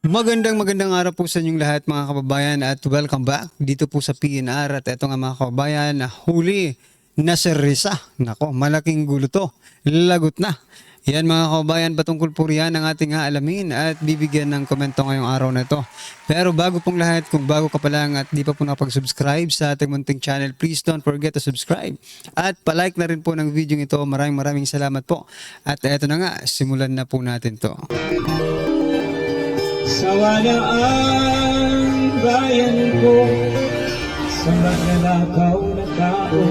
Magandang araw po sa inyong lahat mga kababayan at welcome back dito po sa PNR. At eto nga mga kababayan, huli na si Risa. Nako, malaking gulo to. Lagot na. Yan mga kababayan, patungkol po riyan ang ating aalamin at bibigyan ng komento ngayong araw na ito. Pero bago pong lahat, kung bago ka pa lang at di pa po nakapag-subscribe sa ating munting channel, please don't forget to subscribe. At palike na rin po ng video ito. Maraming salamat po. At eto na nga, simulan na po natin to. Sawa na ang bayan ko sa magnanakaw na tao.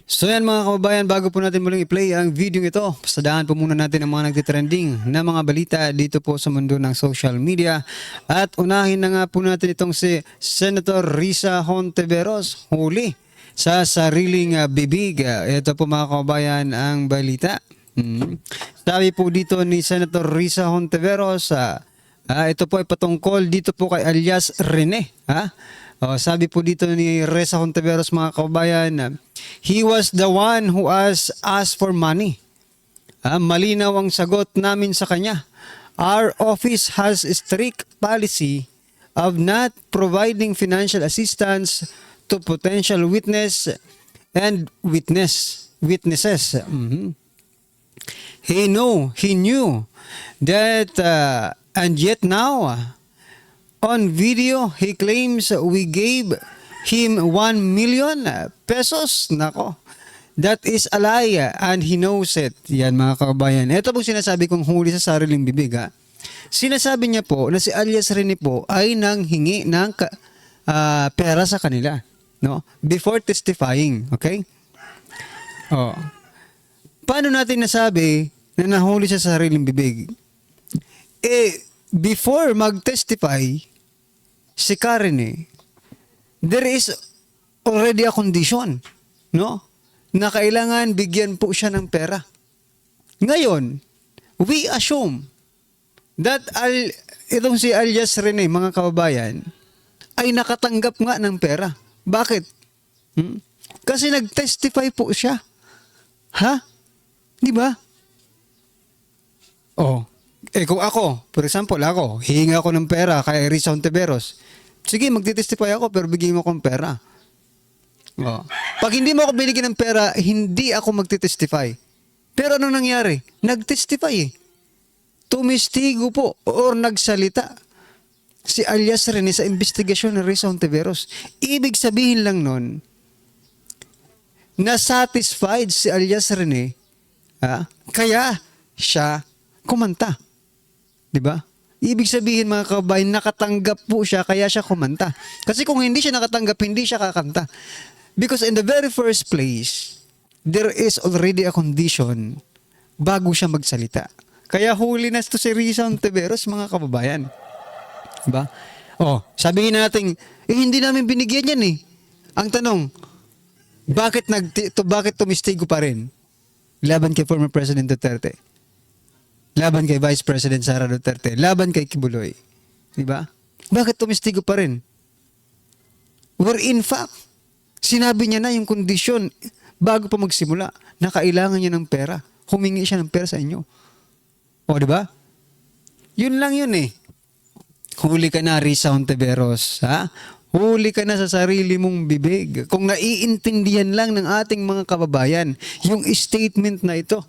So yan mga kababayan, bago po natin muling i-play ang video ito, pasadahan po muna natin ang mga nagtitrending na mga balita dito po sa mundo ng social media. At unahin na nga po natin itong si Senator Risa Hontiveros, huli sa sariling bibig. Ito po mga kababayan ang balita. Sabi po dito ni Senator Risa Hontiveros, ito po ay patungkol dito po kay alias Rene. Sabi po dito ni Risa Hontiveros mga kababayan, he was the one who asked for money. Malinaw ang sagot namin sa kanya. Our office has a strict policy of not providing financial assistance to potential witnesses. He knew that, and yet now, on video, he claims we gave him 1 million pesos. Nako, that is a lie and he knows it. Yan mga kababayan. Ito pong sinasabi kong huli sa sariling bibig. Sinasabi niya po na si alias Rene po ay nanghingi ng pera sa kanila, no? Before testifying, okay? Paano natin nasabi na nahuli sa sariling bibig? Before mag-testify si Karen, there is already a condition, no? Na kailangan bigyan po siya ng pera. Ngayon, we assume that itong si alias Rene, mga kababayan, ay nakatanggap nga ng pera. Bakit? Kasi nag-testify po siya. Di ba? Kung ako, for example, hihinga ako ng pera kay Risa Hontiveros. Sige, magtitestify ako pero bigyan mo akong pera. Pag hindi mo ako binigyan ng pera, hindi ako magtitestify. Pero anong nangyari? Nagtestify Tumistigo po or nagsalita si alias Rene sa investigasyon ng Risa Hontiveros. Ibig sabihin lang nun, na satisfied si alias Rene, kaya siya kumanta. Diba? Ibig sabihin mga kababayan, nakatanggap po siya kaya siya kumanta. Kasi kung hindi siya nakatanggap, hindi siya kakanta. Because in the very first place, there is already a condition bago siya magsalita. Kaya huli na ito si Risa Hontiveros mga kababayan. Diba? Sabihin natin, hindi namin binigyan yan . Ang tanong, bakit tumistigo pa rin? Laban kay former President Duterte. Laban kay Vice President Sara Duterte. Laban kay Kibuloy. Diba? Bakit tumistigo pa rin? Where in fact, sinabi niya na yung kondisyon bago pa magsimula na kailangan niya ng pera. Humingi siya ng pera sa inyo. Diba? Yun lang yun . Huli ka na, Risa Hontiveros. Huli ka na sa sarili mong bibig. Kung naiintindihan lang ng ating mga kababayan yung statement na ito.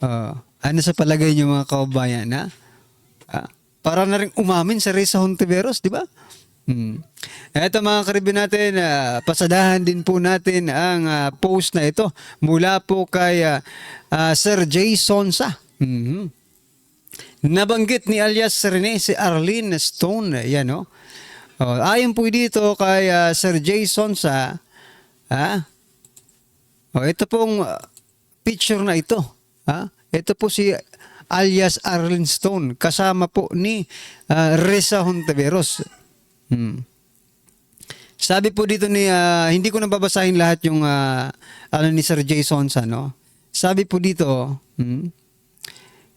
Ano sa palagay niyo mga kababayan? Para na rin umamin sa Risa Hontiveros, di ba? Ito mga karibin natin, pasadahan din po natin ang post na ito mula po kay Sir Jay Sonsa. Nabanggit ni alias Rene si Arlene Stone. Yan, ayon po dito kay Sir Jay Sonsa, ito pong picture na ito. Ito po si alias Arlene Stone kasama po ni Risa Hontiveros. Sabi po dito ni, hindi ko nababasahin lahat yung ni Sir Jay Sonsa, no? Sabi po dito,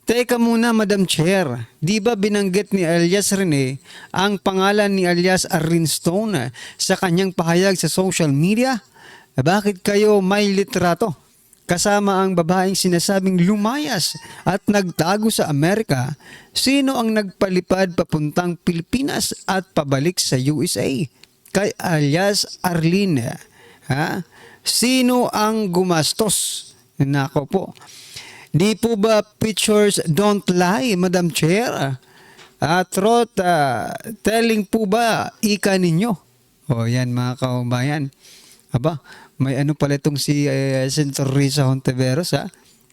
teka muna Madam Chair, di ba binanggit ni alias Rene ang pangalan ni alias Arlene Stone sa kanyang pahayag sa social media? Bakit kayo may litrato? kasama ang babaeng sinasabing lumayas at nagtago sa Amerika, sino ang nagpalipad papuntang Pilipinas at pabalik sa USA? Kay alias Arlene. Ha? Sino ang gumastos? Nako po. Di po ba pictures don't lie, Madam Chair? Trot, telling po ba ika ninyo? O yan mga kaubayan. Aba, may ano pala itong si Senator Risa Hontiveros, ha?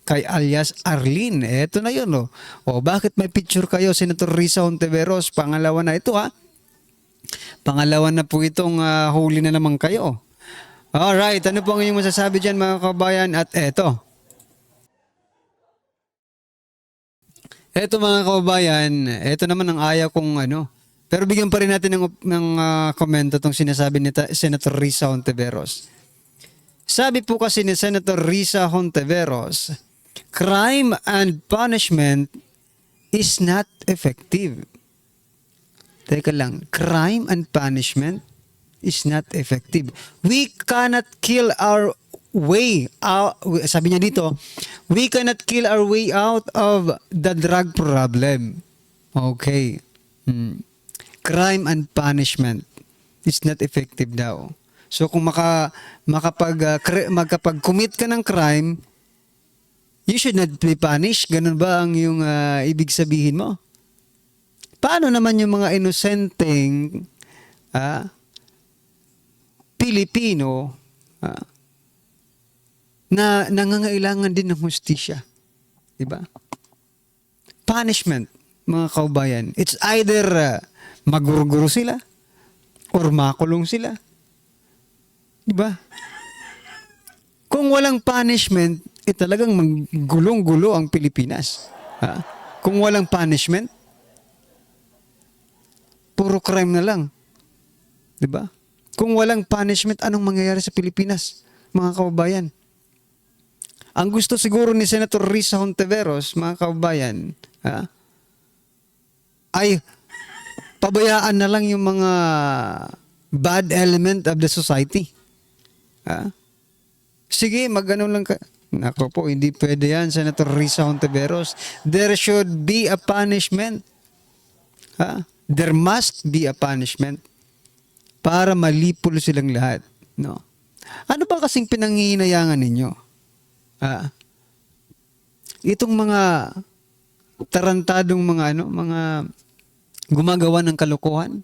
Kay alias Arlene. Eto na yun, oh. O bakit may picture kayo, Senator Risa Hontiveros? Pangalawa na ito, ha? Pangalawa na po itong huli na naman kayo. Alright, ano po ang inyong masasabi dyan mga kabayan? At eto. Eto mga kababayan, eto naman ang ayaw kong ano. Pero bigyan pa rin natin ng komento itong sinasabi ni Senator Risa Hontiveros. Sabi po kasi ni Senator Risa Hontiveros, crime and punishment is not effective. Teka lang, crime and punishment is not effective. We cannot kill our way out. Sabi niya dito, we cannot kill our way out of the drug problem. Okay. Crime and punishment is not effective daw. So kung makapag-commit ka ng crime, you should not be punished. Ganun ba ang yung ibig sabihin mo? Paano naman yung mga inosenteng Pilipino na nangangailangan din ng hustisya? Diba? Punishment, mga kaubayan. It's either maguruguro sila or makulong sila. Diba? Kung walang punishment, talagang maggulong-gulo ang Pilipinas. Kung walang punishment, puro crime na lang. Diba? Kung walang punishment, anong mangyayari sa Pilipinas, mga kaubayan? Ang gusto siguro ni Senator Risa Hontiveros, mga kaubayan, ay pabayaan na lang yung mga bad element of the society. Sige, mag-ano lang ka. Nako po, hindi pwede yan, Senator Risa Hontiveros. There should be a punishment. There must be a punishment para malipol silang lahat. No? Ano ba kasing pinanghihinayangan ninyo? Itong mga tarantadong mga gumagawa ng kalokohan,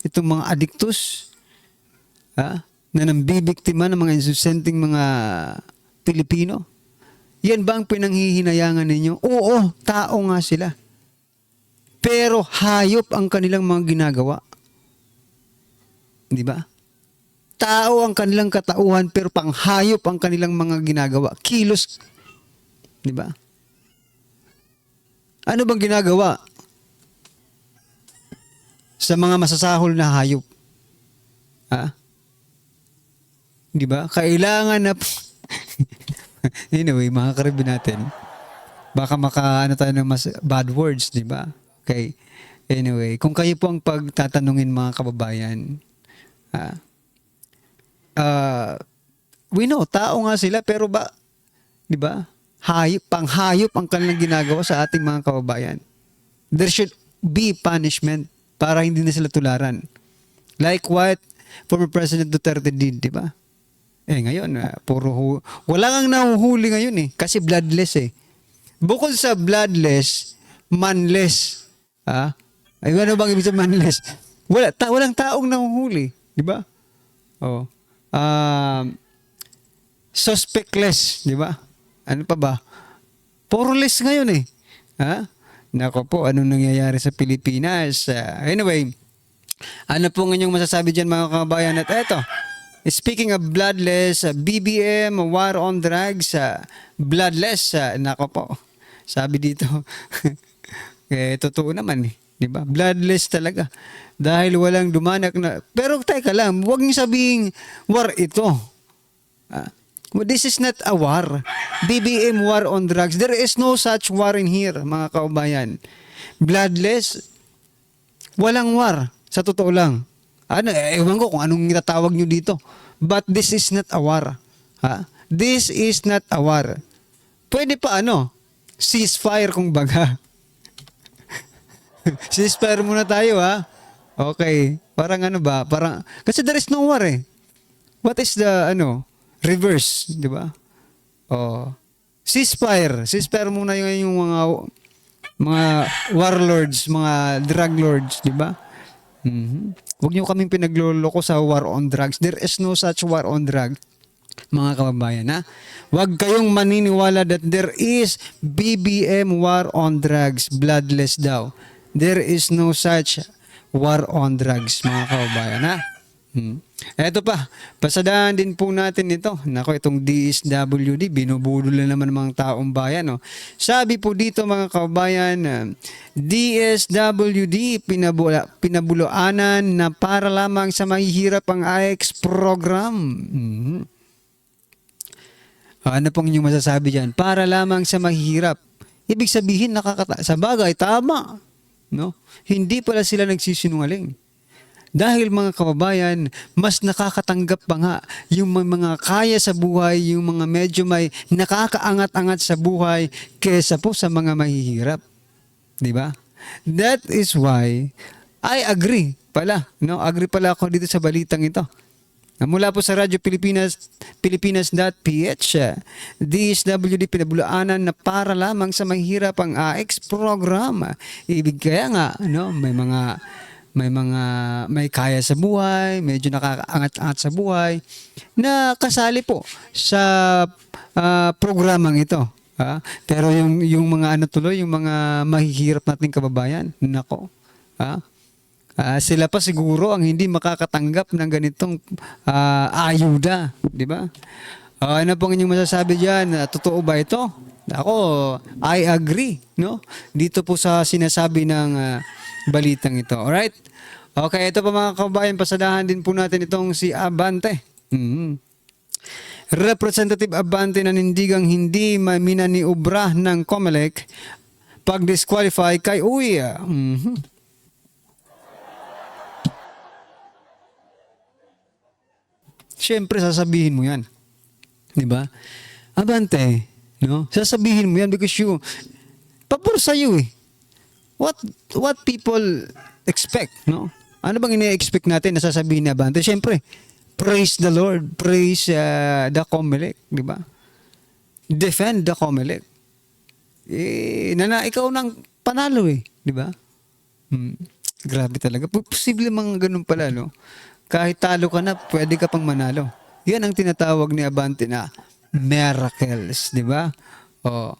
itong mga adiktus, na nambibiktima ng mga insusenteng mga Pilipino, yan ba ang pinanghihinayangan ninyo? Oo, tao nga sila. Pero hayop ang kanilang mga ginagawa. Di ba? Tao ang kanilang katauhan pero panghayop ang kanilang mga ginagawa. Kilos. Di ba? Ano bang ginagawa sa mga masasahol na hayop? Di ba? Kailangan na anyway, mga karibin natin. Baka makaano tayo ng mas bad words, di ba? Okay. Anyway, kung kayo po ang pagtatanungin mga kababayan, we know, tao nga sila, pero ba, di ba? Panghayop ang kanilang ginagawa sa ating mga kababayan. There should be punishment para hindi na sila tularan. Like what former President Duterte did, di ba? Ngayon, wala kang nahuhuli ngayon kasi bloodless Bukod sa bloodless, manless. Ay, ano bang ibig sabihin manless? Walang taong nahuhuli, di ba? Suspectless, di ba? Ano pa ba? Puro less ngayon Nako po, anong nangyayari sa Pilipinas? Anyway, ano po ang inyong masasabi dyan mga kababayan? At eto, speaking of bloodless, BBM, war on drugs, bloodless, nako po. Sabi dito, totoo naman di ba? Bloodless talaga. Dahil walang dumanak na, pero teka lang, huwag niyo sabihing war ito. This is not a war. BBM war on drugs. There is no such war in here, mga kaubayan. Bloodless, walang war. Sa totoo lang. Ewan ko kung anong itatawag nyo dito. But this is not a war. This is not a war. Pwede pa ceasefire kung baga. Ceasefire muna tayo ha. Okay. Parang parang, kasi there is no war eh. What is the, reverse, di ba? Oh. Ceasefire. Ceasefire muna yung mga warlords, mga drug lords, di ba? Huwag niyo kaming pinagloloko sa war on drugs. There is no such war on drugs, mga kababayan, ha? Huwag kayong maniniwala that there is BBM war on drugs, bloodless daw. There is no such war on drugs, mga kababayan, ha? Eto pa, pasadahan din po natin ito. Nako, itong DSWD, binubudol na naman ng mga taong bayan. No? Sabi po dito mga kababayan, DSWD pinabuluanan na para lamang sa mahihirap ang AX program. Ano pong inyong masasabi dyan? Para lamang sa mahihirap. Ibig sabihin, sa bagay, tama. No? Hindi pala sila nagsisinungaling. Dahil mga kababayan, mas nakakatanggap pa nga yung mga kaya sa buhay, yung mga medyo may nakakaangat-angat sa buhay kesa po sa mga mahihirap. Di ba? That is why I agree pala. No? Agree pala ako dito sa balitang ito. Mula po sa Radyo Pilipinas.ph, DSWD pinabulaanan na para lamang sa mahihirap ang AX program. Ibig kaya nga, may kaya sa buhay, medyo nakakaangat-angat sa buhay, na kasali po sa programang ito. Pero yung mga yung mga mahihirap nating kababayan, nako. Sila pa siguro ang hindi makakatanggap ng ganitong ayuda, di ba? Ano pong inyong masasabi diyan? Totoo ba ito? Ako, I agree, no? Dito po sa sinasabi ng balitang ito. Alright? Okay, ito pa mga kababayan, pasadahan din po natin itong si Abante. Representative Abante na nindigang hindi minaniobra ng COMELEC pag-disqualify kay Uy. Siyempre, sasabihin mo yan. Di ba? Abante, no? Sasabihin mo yan because pabor sa'yo eh. What people expect, no? Ano bang ine-expect natin na sasabihin ni Abante? Siyempre, praise the Lord, praise the COMELEC, di ba? Defend the COMELEC. Ikaw nang panalo eh, di ba? Grabe talaga. Posible mga ganun pala, no? Kahit talo ka na, pwede ka pang manalo. Yan ang tinatawag ni Abante na miracles, di ba? Oh.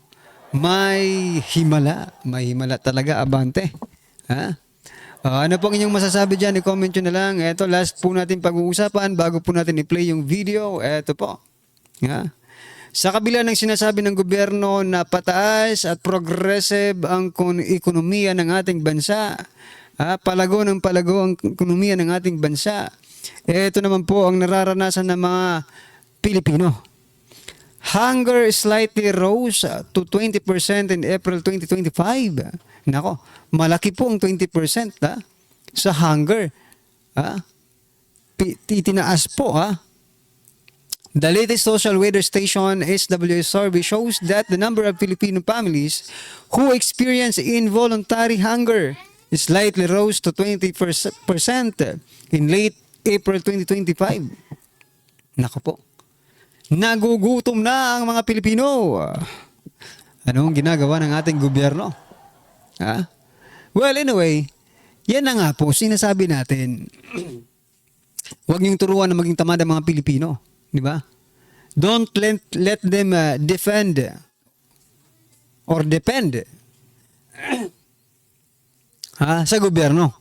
May himala talaga, Abante. Ha? Ano pong inyong masasabi dyan? I-comment nyo na lang. Ito, last po natin pag-uusapan bago po natin i-play yung video. Ito po. Ha? Sa kabila ng sinasabi ng gobyerno na pataas at progressive ang ekonomiya ng ating bansa, palago ng palago ang ekonomiya ng ating bansa, ito naman po ang nararanasan ng mga Pilipino. Hunger slightly rose to 20% in April 2025. Nako, malaki po ang 20% sa hunger. Itinaas po. The latest social weather station SWS survey shows that the number of Filipino families who experience involuntary hunger slightly rose to 20% in late April 2025. Nako po. Nagugutom na ang mga Pilipino. Anong ginagawa ng ating gobyerno? Well, anyway, yan na nga po, sinasabi natin. Huwag niyong turuan na maging tamad ang mga Pilipino. Di ba? Don't let them defend or depend sa gobyerno.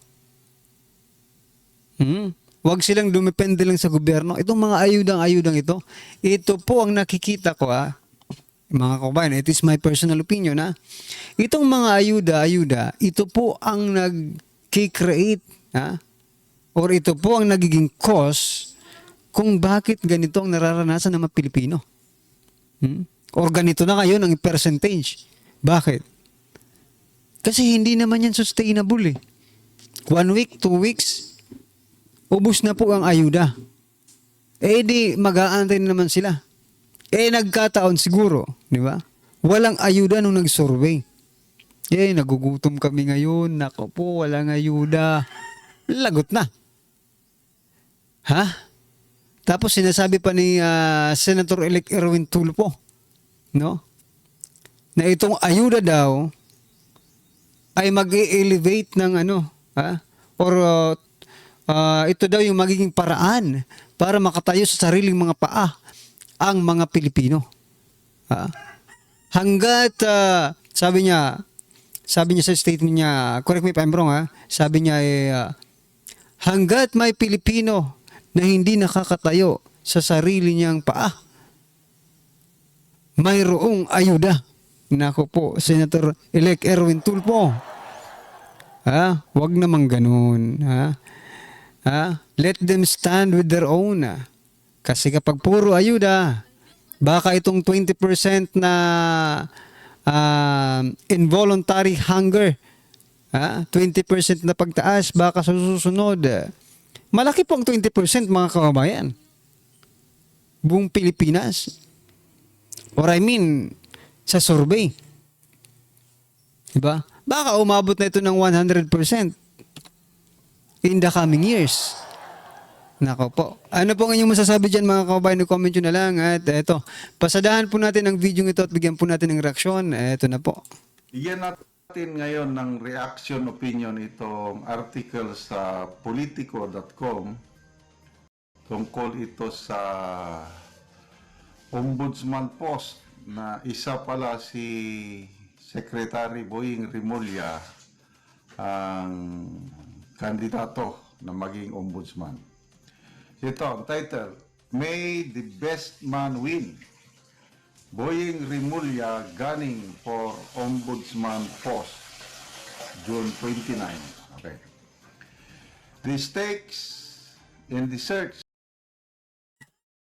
Huwag silang dumepende lang sa gobyerno. Itong mga ayudang-ayudang ito po ang nakikita ko mga kababayan, it is my personal opinion itong mga ayuda, ito po ang nag-create or ito po ang nagiging cause kung bakit ganito ang nararanasan ng mga Pilipino. Or ganito na ngayon ang percentage. Bakit? Kasi hindi naman yan sustainable eh. 1 week, 2 weeks, ubus na po ang ayuda. Di mag-aantay naman sila. Nagkataon siguro, di ba? Walang ayuda nung nag-survey. Nagugutom kami ngayon. Nako po, walang ayuda. Lagot na. Ha? Tapos sinasabi pa ni Senator-elect Erwin Tulfo, no? Na itong ayuda daw ay mag-elevate ng ano, ha? Or ito daw yung magiging paraan para makatayo sa sariling mga paa ang mga Pilipino. Ha? Hanggat sabi niya sa statement niya, correct me if I'm wrong, ha? Sabi niya hanggat may Pilipino na hindi nakakatayo sa sarili niyang paa, mayroong ayuda. Nako po, Senator-elect Erwin Tulfo. Wag namang ganun. Let them stand with their own. Kasi kapag puro ayuda, baka itong 20% na involuntary hunger, 20% na pagtaas, baka sa susunod, malaki pong 20% mga kababayan. Buong Pilipinas. Or I mean, sa survey. Diba? Baka umabot na ito ng 100% in the coming years. Nako po. Ano po ang inyong masasabi dyan mga kababayan? Comment nyo na lang. At eto, pasadahan po natin ang video ito at bigyan po natin ng reaksyon. Eto na po. Bigyan natin ngayon ng reaction opinion itong article sa politico.com tungkol ito sa Ombudsman Post na isa pala si Secretary Boying Rimulya ang kandidato na maging ombudsman. Ito ang title, May the Best Man Win. Boying Rimulya gunning for Ombudsman Post, June 29. Okay. The stakes in the search.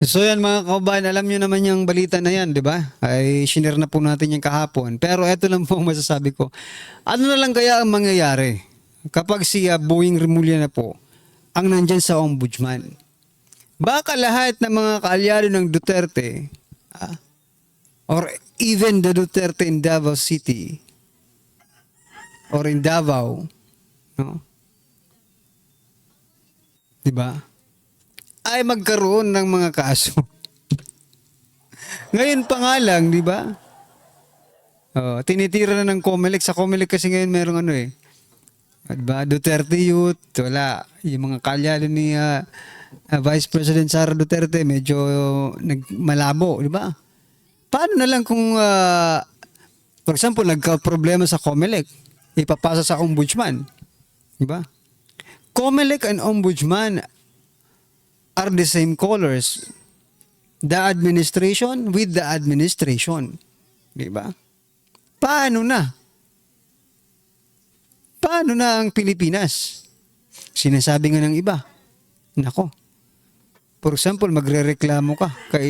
So yan mga kababayan, alam nyo naman yung balita na yan, di ba? Ay shinare na po natin yung kahapon. Pero eto lang po ang masasabi ko. Ano na lang kaya ang mangyayari kapag si Boying Rimulya na po ang nandyan sa ombudsman? Baka lahat ng mga kaalyado ng Duterte, or even the Duterte in Davao City, or in Davao, no? Di ba? Ay magkaroon ng mga kaso. Ngayon pa nga lang, di ba? Tinitira na ng COMELEC. Sa COMELEC kasi ngayon merong ano diba? Duterte Youth, wala. Yung mga kalyalo ni Vice President Sara Duterte, medyo malabo, di ba? Paano na lang kung, for example, nagka-problema sa COMELEC, ipapasa sa ombudsman, di ba? COMELEC and ombudsman are the same colors. The administration with the administration. Di ba? Paano na? Paano na ang Pilipinas? Sinasabi nga ng iba. Nako. For example, magrereklamo ka kay,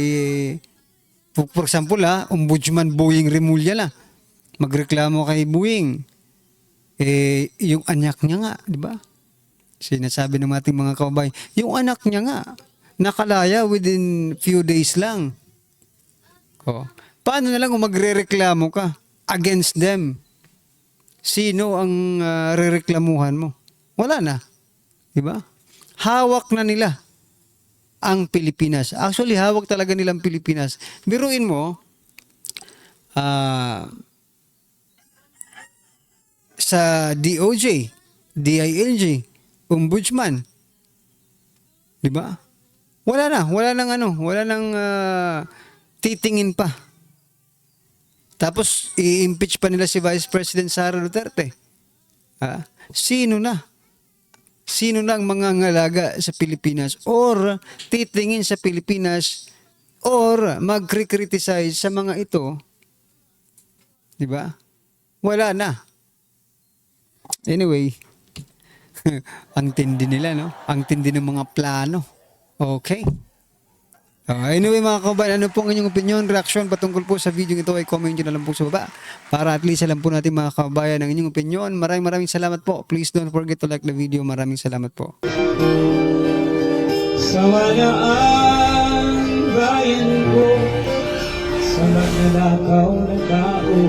for example Ombudsman Boying Rimulya la. Magreklamo kay Boying. Yung anak niya nga, di ba? Sinasabi ng ating mga kababayan, yung anak niya nga, nakalaya within few days lang. Paano na lang kung magrereklamo ka against them? Sino ang rereklamuhan mo? Wala na. Diba? Hawak na nila ang Pilipinas. Actually, hawak talaga nilang Pilipinas. Biruin mo, sa DOJ, DILG, Ombudsman. 'Di ba? Wala nang titingin pa. Tapos i-impeach pa nila si Vice President Sara Duterte. Sino na? Sino na ang mangangalaga sa Pilipinas or titingin sa Pilipinas or mag-criticize sa mga ito? 'Di ba? Wala na. Anyway, ang tindi nila, no? Ang tindi ng mga plano. Okay. Anyway mga kababayan, ano po ang inyong opinion, reaction patungkol po sa video ito ay comment nyo na lang po sa baba para at least alam po natin mga kababayan ang inyong opinion. Maraming salamat po. Please don't forget to like the video. Maraming salamat po. Sa walaan bayan ko sa magnanakaw na tao.